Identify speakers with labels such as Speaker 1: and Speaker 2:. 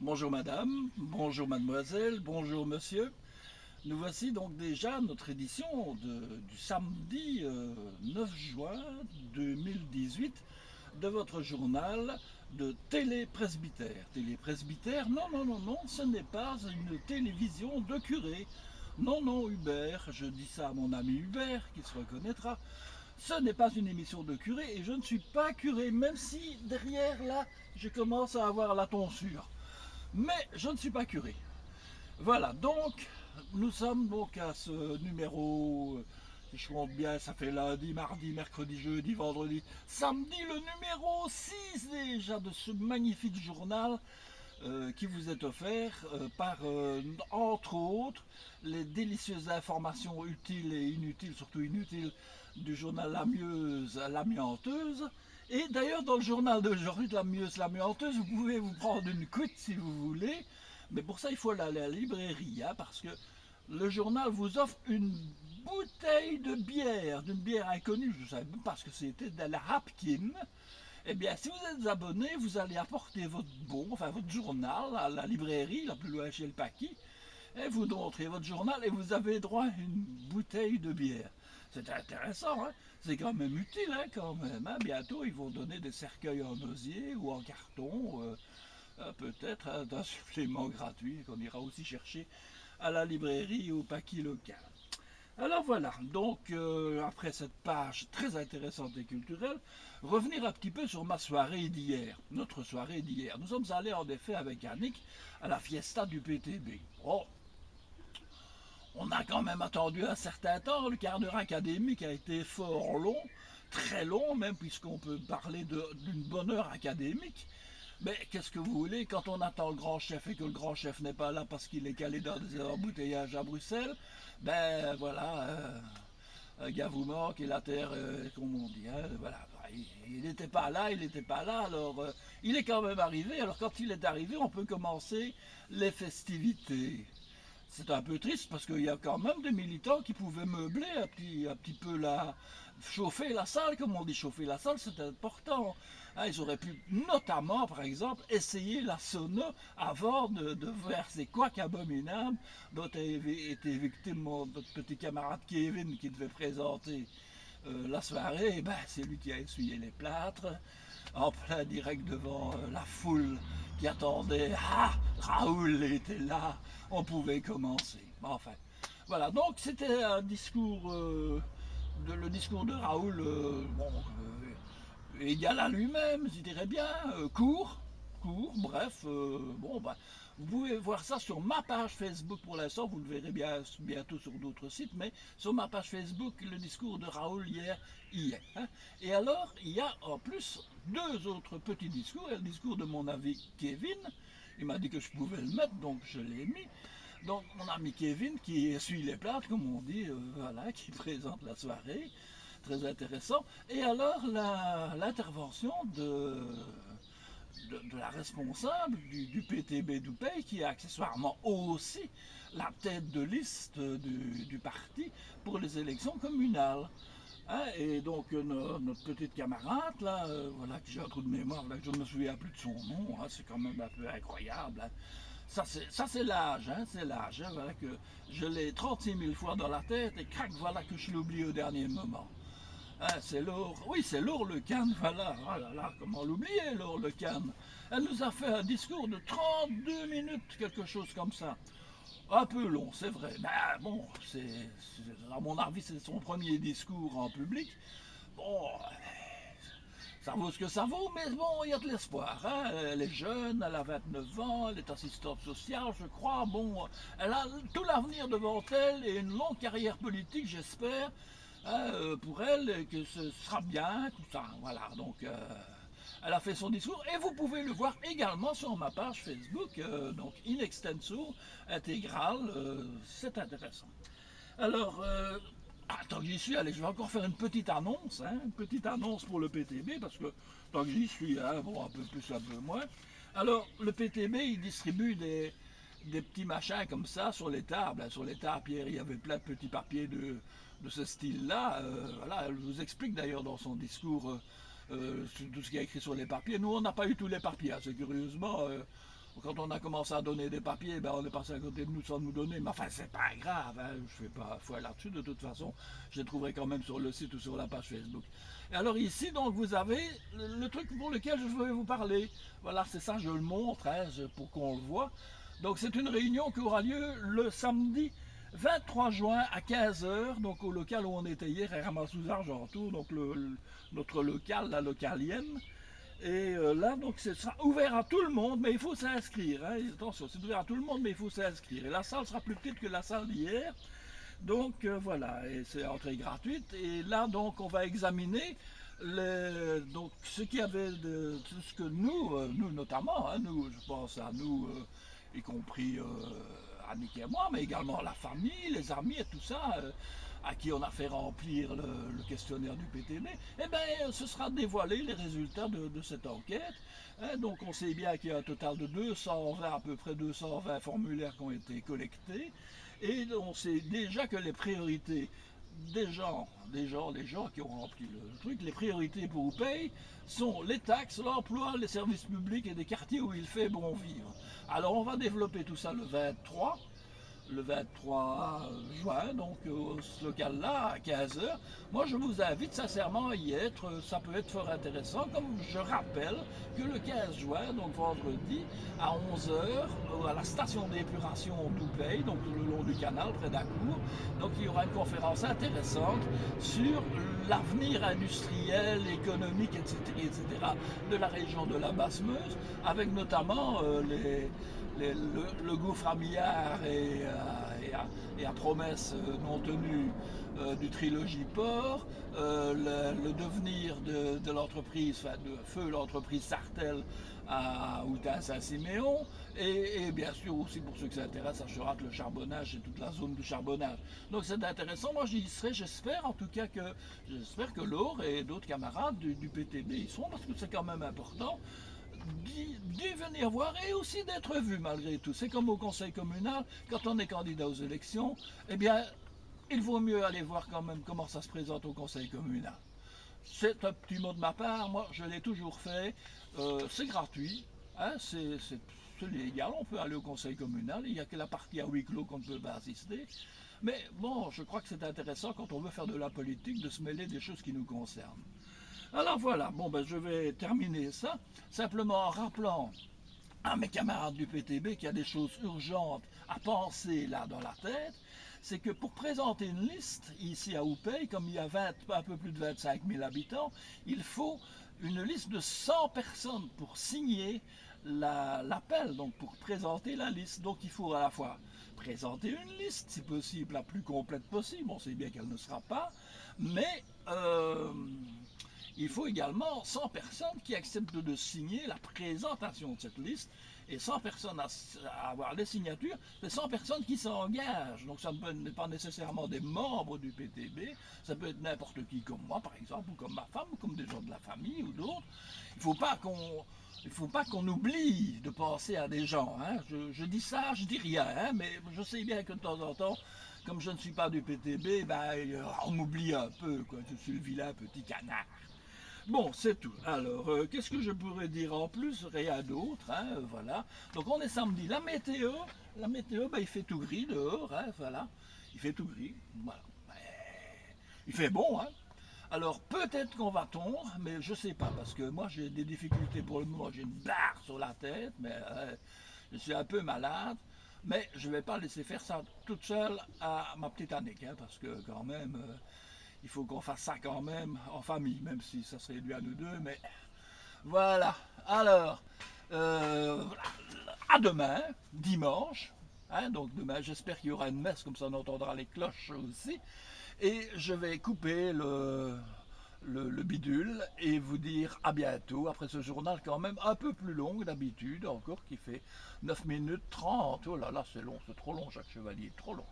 Speaker 1: Bonjour madame, bonjour mademoiselle, bonjour monsieur. Nous voici donc déjà à notre édition du samedi 9 juin 2018 de votre journal de Télé-Presbytère. Télé-Presbytère, non, non, non, non, ce n'est pas une télévision de curé. Non, non, Hubert, je dis ça à mon ami Hubert qui se reconnaîtra. Ce n'est pas une émission de curé et je ne suis pas curé, même si derrière là, je commence à avoir la tonsure. Mais je ne suis pas curé. Voilà, donc nous sommes donc à ce numéro, si je compte bien, ça fait lundi, mardi, mercredi, jeudi, vendredi, samedi, le numéro 6 déjà de ce magnifique journal qui vous est offert par, entre autres, les délicieuses informations utiles et inutiles, surtout inutiles, du journal La Mieuse, La Mianteuse. Et d'ailleurs, dans le journal d'aujourd'hui de La Mieuse, La Mianteuse, vous pouvez vous prendre une cuite si vous voulez, mais pour ça, il faut aller à la librairie, hein, parce que le journal vous offre une bouteille de bière, d'une bière inconnue, je ne savais même pas ce que c'était, de la Hapkin. Eh bien, si vous êtes abonné, vous allez apporter votre bon, enfin votre journal à la librairie, la plus loin chez le Paki, et vous montrez votre journal et vous avez droit à une bouteille de bière. C'est intéressant, hein? C'est quand même utile, hein, quand même. Hein? Bientôt, ils vont donner des cercueils en osier ou en carton, peut-être hein, d'un supplément gratuit qu'on ira aussi chercher à la librairie ou au Paki local. Alors voilà, donc après cette page très intéressante et culturelle, revenir un petit peu sur ma soirée d'hier, notre soirée d'hier. Nous sommes allés en effet avec Annick à la fiesta du PTB. Oh, on a quand même attendu un certain temps, le quart d'heure académique a été fort long, très long même, puisqu'on peut parler d'une bonne heure académique. Mais qu'est-ce que vous voulez, quand on attend le grand chef et que le grand chef n'est pas là parce qu'il est calé dans des embouteillages à Bruxelles, ben voilà, un gars vous manque et la terre, comme on dit, hein, voilà. Il n'était pas là, il n'était pas là, alors il est quand même arrivé. Alors quand il est arrivé, on peut commencer les festivités. C'est un peu triste parce qu'il y a quand même des militants qui pouvaient meubler un petit peu chauffer la salle, comme on dit, chauffer la salle, c'est important. Hein, ils auraient pu notamment, par exemple, essayer la sauna avant de faire ces couacs abominables dont a été victime notre petit camarade Kevin qui devait présenter la soirée. Ben, c'est lui qui a essuyé les plâtres en plein direct devant la foule qui attendait. Ah, Raoul était là, on pouvait commencer. Enfin, voilà, donc c'était un discours, le discours de Raoul, bon, égal à lui-même, je dirais bien, court, bref, bon, bah, vous pouvez voir ça sur ma page Facebook pour l'instant, vous le verrez bientôt sur d'autres sites, mais sur ma page Facebook, le discours de Raoul hier y est. Hein. Et alors, il y a en plus deux autres petits discours, et le discours de mon ami Kevin, il m'a dit que je pouvais le mettre, donc je l'ai mis. Donc mon ami Kevin qui essuie les plates, comme on dit, voilà, qui présente la soirée, très intéressant. Et alors l'intervention de la responsable du PTB Doupey, qui est accessoirement aussi la tête de liste du parti pour les élections communales. Hein, et donc notre petite camarade, là, voilà, que j'ai un trou de mémoire, là, que je ne me souviens plus de son nom, hein, c'est quand même un peu incroyable. Hein. Ça c'est l'âge, hein, c'est l'âge. Hein, voilà que je l'ai 36 000 fois dans la tête et crac, voilà que je l'oublie au dernier moment. Ah, c'est Laure, oui, c'est Laure Le Canne, voilà, oh là là, comment l'oublier, Laure Le Canne. Elle nous a fait un discours de 32 minutes, quelque chose comme ça. Un peu long, c'est vrai. Mais bon, à mon avis, c'est son premier discours en public. Bon, ça vaut ce que ça vaut, mais bon, il y a de l'espoir. Hein. Elle est jeune, elle a 29 ans, elle est assistante sociale, je crois. Bon, elle a tout l'avenir devant elle et une longue carrière politique, j'espère, hein, pour elle, et que ce sera bien, tout ça. Voilà, donc elle a fait son discours et vous pouvez le voir également sur ma page Facebook, donc in extenso, intégrale, c'est intéressant. Alors, tant que j'y suis, allez, je vais encore faire une petite annonce, hein, une petite annonce pour le PTB, parce que tant que j'y suis, hein, bon, un peu plus, un peu moins. Alors, le PTB, il distribue des petits machins comme ça sur les tables. Hein. Sur les tables, Pierre, il y avait plein de petits papiers de ce style-là. Voilà, elle vous explique d'ailleurs dans son discours tout ce qui est écrit sur les papiers. Nous, on n'a pas eu tous les papiers, hein, c'est curieusement. Quand on a commencé à donner des papiers, ben on est passé à côté de nous sans nous donner. Mais enfin, c'est pas grave, hein, je fais pas foi là-dessus. De toute façon, je les trouverai quand même sur le site ou sur la page Facebook. Et alors ici, donc, vous avez le truc pour lequel je voulais vous parler. Voilà, c'est ça, je le montre hein, pour qu'on le voit. Donc c'est une réunion qui aura lieu le samedi 23 juin à 15 h, donc au local où on était hier, à Ramassous-Argentour, donc notre local, la localienne. Et là, donc, ce sera ouvert à tout le monde, mais il faut s'inscrire. Hein. Attention, c'est ouvert à tout le monde, mais il faut s'inscrire. Et la salle sera plus petite que la salle d'hier. Donc, voilà, et c'est entrée gratuite. Et là, donc, on va examiner donc, ce qu'il y avait de ce que nous notamment, hein, nous, je pense à nous, y compris Annick et moi, mais également la famille, les amis et tout ça. À qui on a fait remplir le questionnaire du PTB, eh bien, ce sera dévoilé les résultats de cette enquête. Hein, donc on sait bien qu'il y a un total de 220, à peu près 220 formulaires qui ont été collectés. Et on sait déjà que les priorités des gens qui ont rempli le truc, les priorités pour Oupey sont les taxes, l'emploi, les services publics et des quartiers où il fait bon vivre. Alors on va développer tout ça le 23 juin, donc au ce local-là, à 15 h. Moi, je vous invite sincèrement à y être, ça peut être fort intéressant, comme je rappelle que le 15 juin, donc vendredi, à 11 h, à la station d'épuration d'Oupey, donc le long du canal, près d'Acour, donc il y aura une conférence intéressante sur l'avenir industriel, économique, etc., de la région de la Basse-Meuse, avec notamment le gouffre à milliards et à promesse non tenue du trilogie Port, le devenir de l'entreprise, enfin de feu l'entreprise Sartel à Houtin-Saint-Siméon, et bien sûr aussi pour ceux qui s'intéressent à Cherac, le charbonnage et toute la zone du charbonnage. Donc c'est intéressant, moi j'y serai, j'espère en tout cas que Laure et d'autres camarades du PTB y seront, parce que c'est quand même important d'y venir voir et aussi d'être vu malgré tout. C'est comme au conseil communal, quand on est candidat aux élections, eh bien, il vaut mieux aller voir quand même comment ça se présente au conseil communal. C'est un petit mot de ma part, moi je l'ai toujours fait, c'est gratuit, hein, c'est légal, on peut aller au conseil communal, il n'y a que la partie à huis clos qu'on ne peut pas assister. Mais bon, je crois que c'est intéressant quand on veut faire de la politique de se mêler des choses qui nous concernent. Alors voilà, bon ben je vais terminer ça, simplement en rappelant à mes camarades du PTB qu'il y a des choses urgentes à penser là dans la tête. C'est que pour présenter une liste ici à Oupey, comme il y a un peu plus de 25 000 habitants, il faut une liste de 100 personnes pour signer l'appel, donc pour présenter la liste. Donc il faut à la fois présenter une liste, si possible, la plus complète possible, on sait bien qu'elle ne sera pas, mais il faut également 100 personnes qui acceptent de signer la présentation de cette liste, et 100 personnes à avoir les signatures, c'est 100 personnes qui s'engagent. Donc ça n'est pas nécessairement des membres du PTB, ça peut être n'importe qui comme moi par exemple, ou comme ma femme, ou comme des gens de la famille ou d'autres. Il ne faut pas qu'on oublie de penser à des gens. Hein. Je dis ça, je dis rien, hein, mais je sais bien que de temps en temps, comme je ne suis pas du PTB, ben, on m'oublie un peu, quoi. Je suis le vilain petit canard. Bon, c'est tout. Alors, qu'est-ce que je pourrais dire en plus? Rien d'autre, hein, voilà. Donc on est samedi. La météo, ben, il fait tout gris dehors, hein, voilà. Il fait tout gris, voilà. Il fait bon, hein. Alors peut-être qu'on va tondre, mais je sais pas, parce que moi j'ai des difficultés pour le moment. J'ai une barre sur la tête, mais je suis un peu malade. Mais je ne vais pas laisser faire ça toute seule à ma petite Annick, hein, parce que quand même, il faut qu'on fasse ça quand même en famille, même si ça se réduit à nous deux, mais voilà. Alors, à demain, dimanche, hein, donc demain j'espère qu'il y aura une messe, comme ça on entendra les cloches aussi, et je vais couper le bidule et vous dire à bientôt après ce journal quand même un peu plus long que d'habitude, encore qui fait 9 minutes 30. Oh là là, c'est long, c'est trop long, Jacques Chevalier, trop long.